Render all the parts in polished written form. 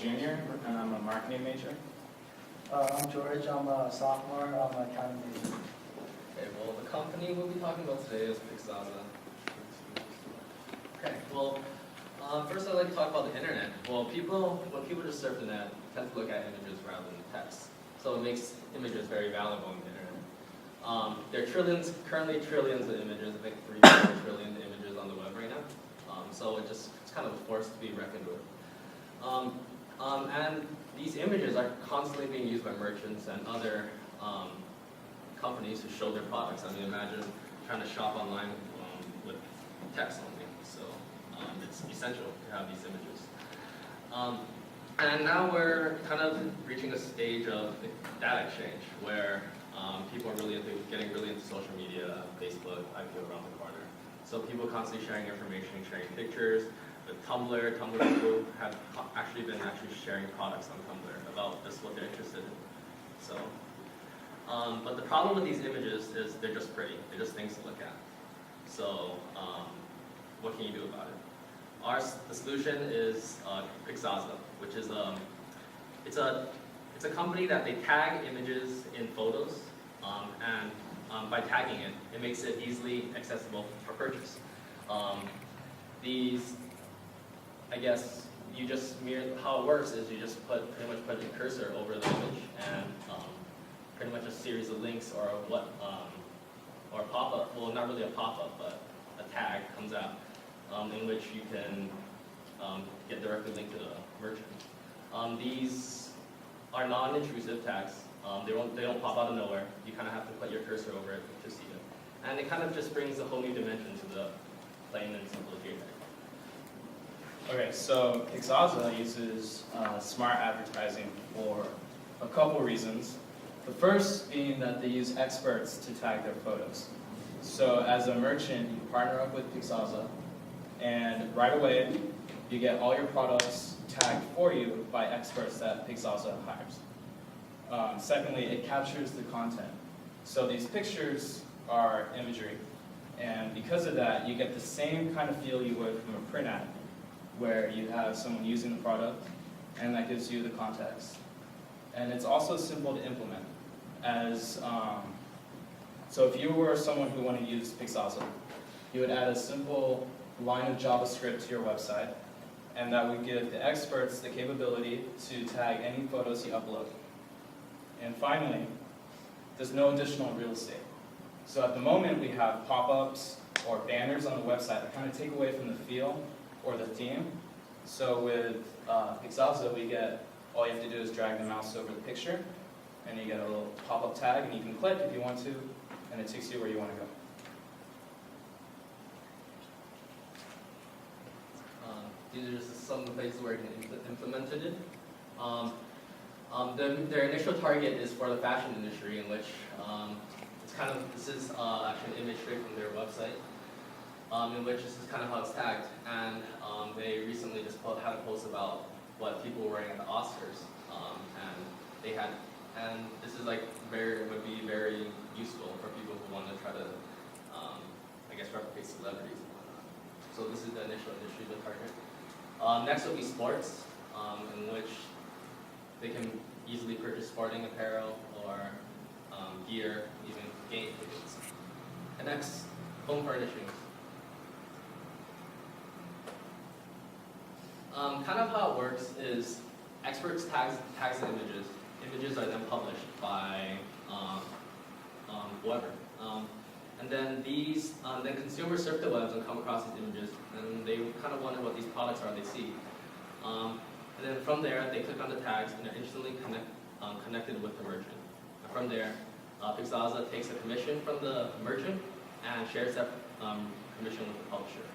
junior, and I'm a marketing major. I'm George. I'm a sophomore. I'm an accounting major. Okay, well, the company we'll be talking about today is Pixazza. Okay, well, first I'd like to talk about the internet. Well, when people just surf the net, tend to look at images rather than text. So it makes images very valuable on the internet. There are currently trillions of images, I think 3 trillion images on the web right now. So it's kind of a force to be reckoned with. And these images are constantly being used by merchants and other companies to show their products. I mean, imagine trying to shop online with text only. So it's essential to have these images. And now we're kind of reaching a stage of data exchange where people are getting really into social media, Facebook, IPO around the corner. So people constantly sharing information, sharing pictures. With Tumblr people have actually been sharing products on Tumblr about just what they're interested in. So, but the problem with these images is they're just pretty. They're just things to look at. So, what can you do about it? The solution is Pixazza, which is it's a company that they tag images in photos, and by tagging it, it makes it easily accessible for purchase. I guess how it works is you just pretty much put a cursor over the image, and pretty much a series of links or or a pop-up, well, not really a pop-up, but a tag comes out in which you can get directly linked to the merchant. These are non-intrusive tags. They don't pop out of nowhere. You kind of have to put your cursor over it to see it. And it kind of just brings a whole new dimension to the plain and simple JPEG. Okay, so Pixazza uses smart advertising for a couple reasons. The first being that they use experts to tag their photos. So as a merchant, you partner up with Pixazza, and right away, you get all your products tagged for you by experts that Pixazza hires. Secondly, it captures the content. So these pictures are imagery, and because of that, you get the same kind of feel you would from a print ad, where you have someone using the product, and that gives you the context. And it's also simple to implement. So if you were someone who wanted to use Pixazza, you would add a simple line of JavaScript to your website, and that would give the experts the capability to tag any photos you upload. And finally, there's no additional real estate. So at the moment, we have pop-ups or banners on the website that kind of take away from the feel or the theme. So with Pixazza, all you have to do is drag the mouse over the picture, and you get a little pop-up tag, and you can click if you want to, and it takes you where you want to go. These are just some of the places where you can implement it. Their initial target is for the fashion industry, in which this is actually an image straight from their website, in which this is kind of how it's tagged. And they recently just had a post about what people were wearing at the Oscars, and this is would be very useful for people who want to try to, replicate celebrities and whatnot. So this is the initial industry to target. Next will be sports, in which they can easily purchase sporting apparel or gear, even game tickets. And next, home furnishings. Kind of how it works is experts tags the images. Images are then published by whoever. And then then consumers surf the webs and come across these images, and they kind of wonder what these products are they see. And then from there, they click on the tags, and they're instantly connected with the merchant. And from there, Pixazza takes a commission from the merchant and shares that commission with the publisher.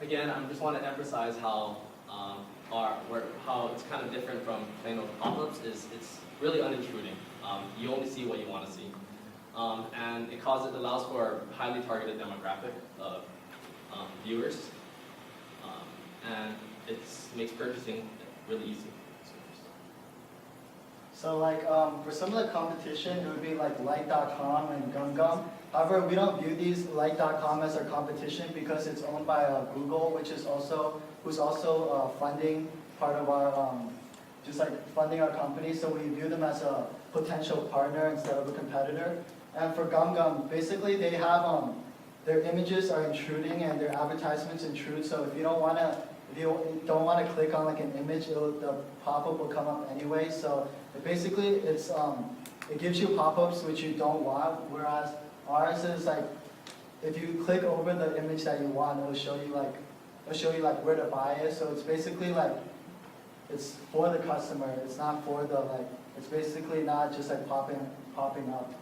Again, I just want to emphasize how it's kind of different from plain old pop-ups. It's really unintruding. You only see what you want to see, and it allows for a highly targeted demographic of viewers, and it makes purchasing really easy. So like for some of the competition, it would be like Like.com and GumGum. However, we don't view these Like.com as our competition because it's owned by Google, who's also funding part of our just like funding our company. So we view them as a potential partner instead of a competitor. And for GumGum, basically they have their images are intruding and their advertisements intrude. So if you don't want to click on like an image, the pop-up will come up anyway. So basically it gives you pop-ups which you don't want, whereas ours is like if you click over the image that you want, it'll show you like where to buy it. So it's basically like it's for the customer. It's not for the like. It's basically not just like popping up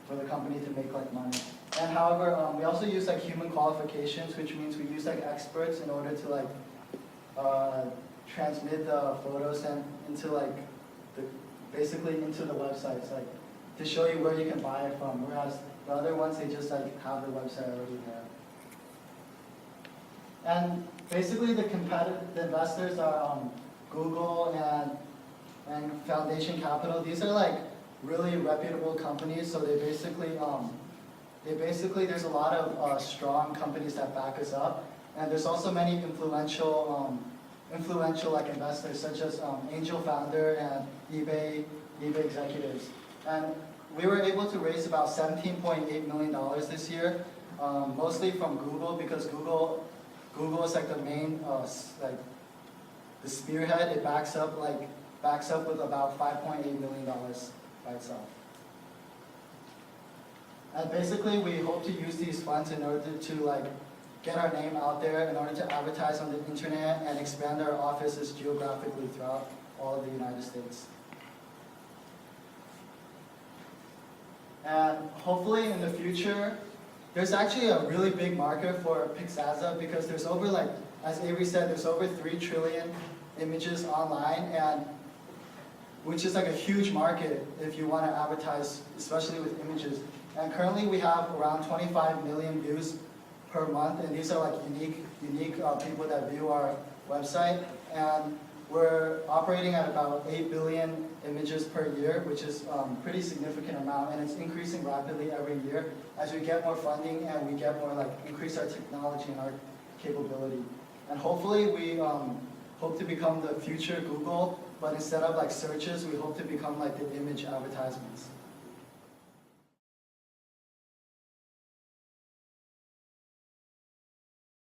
for the company to make like money. And however, we also use like human qualifications, which means we use like experts in order to like transmit the photos and into like basically into the websites, like to show you where you can buy it from. Whereas the other ones, they just like have the website already there. And basically the investors are Google and Foundation Capital. These are like really reputable companies, so they basically there's a lot of strong companies that back us up, and there's also many influential like investors such as Angel Founder and eBay executives. And we were able to raise about $17.8 million this year, mostly from Google, because Google is like the main like the spearhead. It backs up with about $5.8 million by itself. And basically, we hope to use these funds in order to like get our name out there, in order to advertise on the internet and expand our offices geographically throughout all of the United States. And hopefully in the future, there's actually a really big market for Pixazza because there's over like, as Avery said, there's over 3 trillion images online, and which is like a huge market if you want to advertise, especially with images. And currently we have around 25 million views per month, and these are like unique people that view our website. And we're operating at about 8 billion images per year, which is a pretty significant amount, and it's increasing rapidly every year as we get more funding and we get more like increase our technology and our capability. And hopefully we hope to become the future Google, but instead of like searches, we hope to become like the image advertisements.